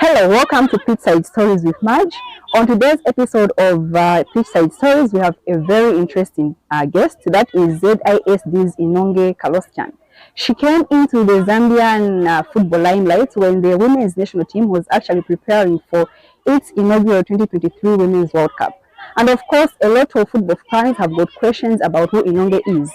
Hello, welcome to PitchSide Stories with Marge. On today's episode of PitchSide Stories, we have a very interesting guest. That is ZISD's Inonge Kaloustian. She came into the Zambian football limelight when the women's national team was actually preparing for its inaugural 2023 Women's World Cup. And of course, a lot of football fans have got questions about who Inonge is.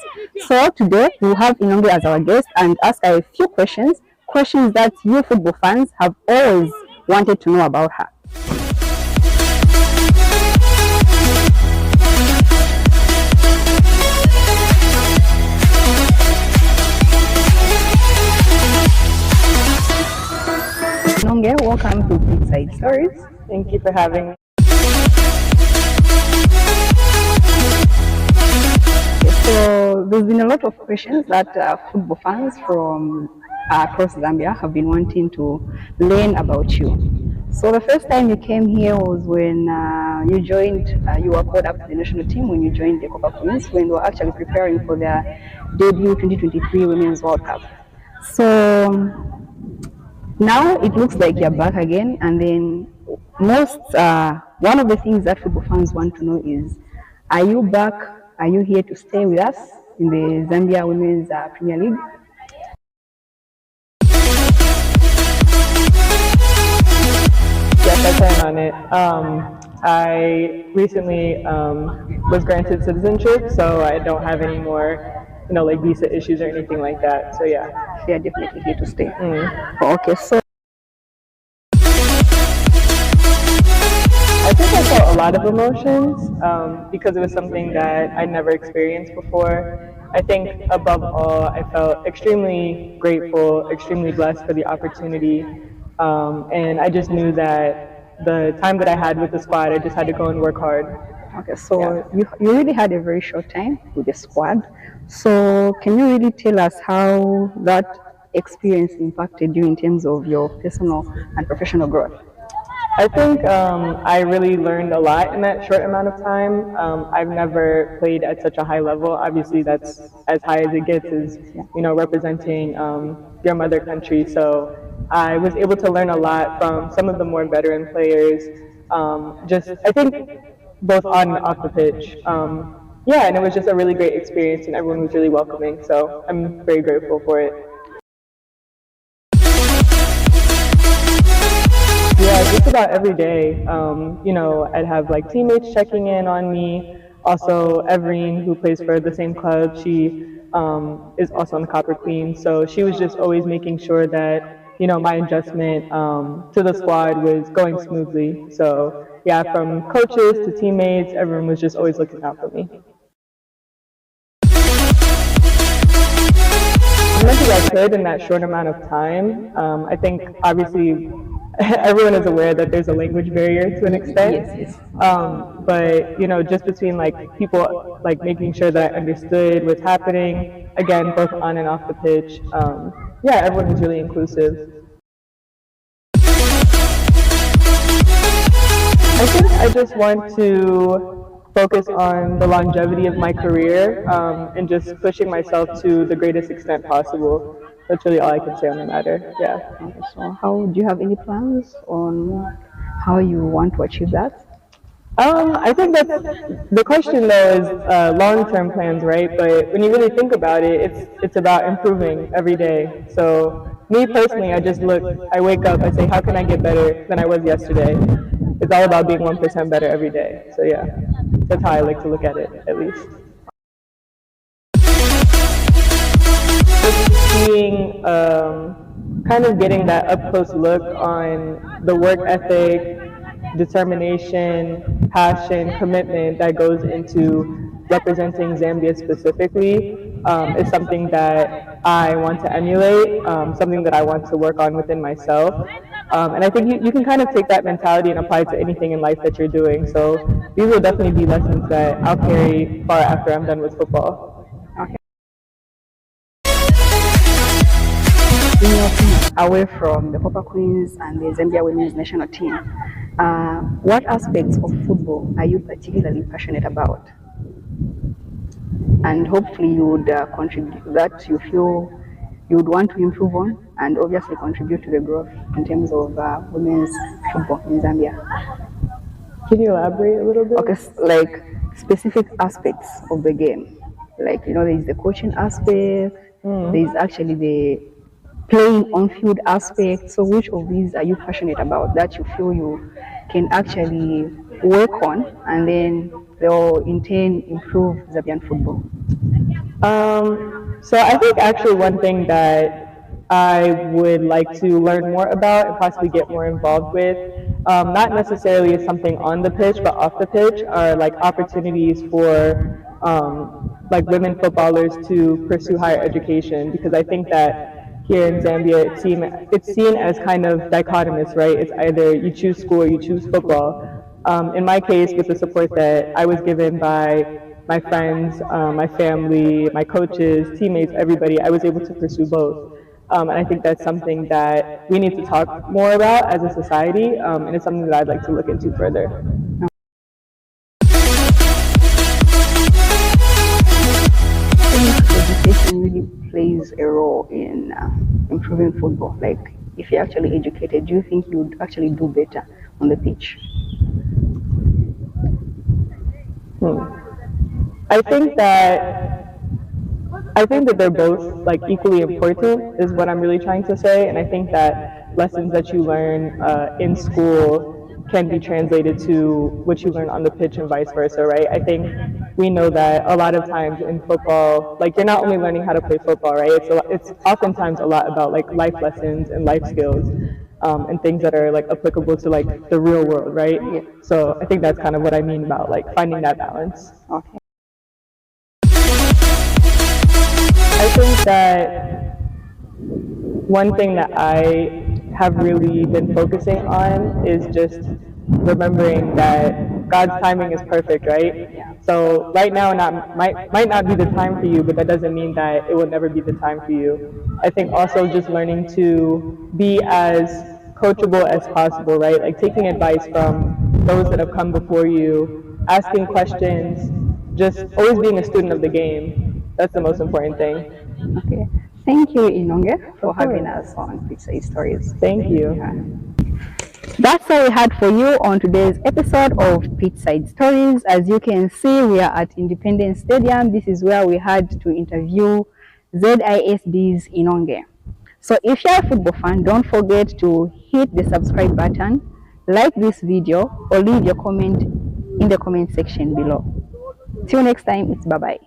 So today, we'll have Inonge as our guest and ask her a few questions that you football fans have always wanted to know about her. Inonge, welcome to PitchSide Stories. Thank you for having me. So there's been a lot of questions that football fans from across Zambia have been wanting to learn about you. So the first time you came here was when you joined, you were called up to the national team when you joined the Copa Queens, when they were actually preparing for their debut 2023 Women's World Cup. So now it looks like you're back again, and then one of the things that football fans want to know is, are you back? Are you here to stay with us in the Zambia Women's Premier League? Yes, I plan on it. I recently was granted citizenship, so I don't have any more, like visa issues or anything like that. So yeah. They are definitely here to stay. Okay, so I think I felt a lot of emotions because it was something that I never experienced before. I think above all, I felt extremely grateful, extremely blessed for the opportunity. And I just knew that the time that I had with the squad, I just had to go and work hard. Okay, so yeah. You really had a very short time with the squad. So can you really tell us how that experience impacted you in terms of your personal and professional growth? I think I really learned a lot in that short amount of time. I've never played at such a high level. Obviously, that's as high as it gets, is representing your mother country. So I was able to learn a lot from some of the more veteran players. I think both on and off the pitch. And it was just a really great experience, and everyone was really welcoming. So I'm very grateful for it. Yeah, just about every day. I'd have like teammates checking in on me. Also, Everine, who plays for the same club, she is also on the Copper Queen. So she was just always making sure that, my adjustment to the squad was going smoothly. So yeah, from coaches to teammates, everyone was just always looking out for me. As much as I could in that short amount of time. I think obviously everyone is aware that there's a language barrier to an extent. Yes. But just between people making sure that I understood what's happening, again, both on and off the pitch. Everyone was really inclusive. I think I just want to focus on the longevity of my career and just pushing myself to the greatest extent possible. That's really all I can say on the matter. Yeah. Okay, so do you have any plans on how you want to achieve that? I think that the question though is long-term plans, right? But when you really think about it, it's about improving every day. So me personally, I wake up, I say, how can I get better than I was yesterday? It's all about being 1% better every day. So yeah, that's how I like to look at it, at least. Being kind of getting that up-close look on the work ethic, determination, passion, commitment that goes into representing Zambia specifically is something that I want to emulate, something that I want to work on within myself. And I think you can kind of take that mentality and apply it to anything in life that you're doing. So these will definitely be lessons that I'll carry far after I'm done with football. Okay. Away from the Copa Queens and the Zambia Women's National Team, what aspects of football are you particularly passionate about? And hopefully you would contribute that you feel you would want to improve on and obviously contribute to the growth in terms of women's football in Zambia. Can you elaborate a little bit? Okay, like specific aspects of the game. Like, there is the coaching aspect, there's actually the playing on field aspect. So, which of these are you passionate about that you feel you can actually work on and then they'll in turn improve Zambian football? So I think actually one thing that I would like to learn more about and possibly get more involved with, not necessarily as something on the pitch, but off the pitch, are like opportunities for like women footballers to pursue higher education, because I think that here in Zambia it's seen as kind of dichotomous, right? It's either you choose school or you choose football. In my case, with the support that I was given by my friends, my family, my coaches, teammates, everybody, I was able to pursue both. And I think that's something that we need to talk more about as a society, and it's something that I'd like to look into further. Education really plays a role in improving football. Like, if you're actually educated, do you think you'd actually do better on the pitch? I think that they're both like equally important is what I'm really trying to say, and I think that lessons that you learn in school can be translated to what you learn on the pitch and vice versa, right? I think we know that a lot of times in football, like you're not only learning how to play football, right? It's oftentimes a lot about like life lessons and life skills. And things that are like applicable to like the real world, right? Yeah. So I think that's kind of what I mean about like finding that balance. Okay. I think that one thing that I have really been focusing on is just remembering that God's timing is perfect, right? So right now might not be the time for you, but that doesn't mean that it will never be the time for you. I think also just learning to be as coachable as possible, right? Like taking advice from those that have come before you, asking questions, just always being a student of the game. That's the most important thing. Okay. Thank you, Inonge, for having us on PitchSide Stories. Thank you. That's all we had for you on today's episode of PitchSide Stories. As you can see, we are at Independence Stadium. This is where we had to interview ZISD's Inonge. So if you're a football fan, don't forget to hit the subscribe button, like this video, or leave your comment in the comment section below. Till next time, it's bye-bye.